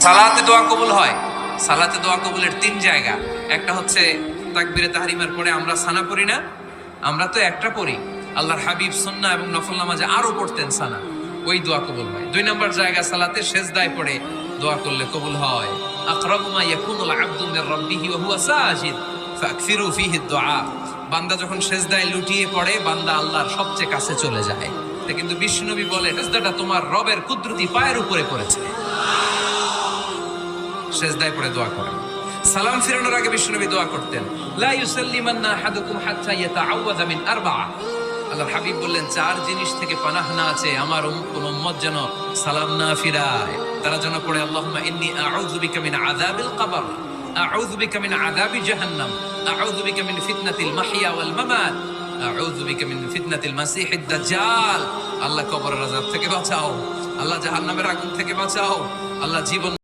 সালাতে দোয়া কবুল হয়। সালাতে দোয়া কবুলের তিন জায়গা। একটা হচ্ছে তাকবীরে তাহরিমার পরে আমরা সানা পড়ি না, আমরা তো একটা পড়ি। আল্লাহর হাবিব সুন্নাহ এবং নফল নামাজে আরো পড়তেন সানা, ওই দোয়া কবুল হয়। দুই নম্বর জায়গা সালাতে সেজদায় পড়ে দোয়া করলে কবুল হয়। আকরাবু মা ইয়াকুনুল আবদু মির রাব্বিহি ওয়া হুয়া সাজিদ ফাকসিরু ফীহি দুআ। বান্দা যখন সেজদায় লুটিয়ে পড়ে, বান্দা আল্লাহর সবচেয়ে কাছে চলে যায়। কিন্তু বিশ্বনবী বলে, সেজদাটা তোমার রবের কুদরতি পায়ের উপরে পড়েছে। সেজদায় পড়ে দোয়া করেন। সালাম ফিরানোর আগে বিশ্বনবী দোয়া করতেন, লা ইউসাল্লিমান্না আহাদুকুম হাত্তা ইয়াতাআওয়াযা মিন আরবা'a। আল্লাহর হাবিব বললেন, চার জিনিস থেকে পানাহ না আছে আমার কোন উম্মত যেন সালাম না ফিরায়। তারা যেন পড়ে, আল্লাহুম্মা ইন্নী আউযু বিকা মিন আযাবিল কবর, আউযু বিকা মিন আযাবি জাহান্নাম, আউযু বিকা মিন ফিতনাতিল মাহইয়া ওয়াল মামাত, আউযু বিকা মিন ফিতনাতিল মাসিহিদ দাজ্জাল। আল্লাহ কবরের আযাব থেকে বাঁচাও, আল্লাহ জাহান্নামের আগুন থেকে বাঁচাও, আল্লাহ জীবন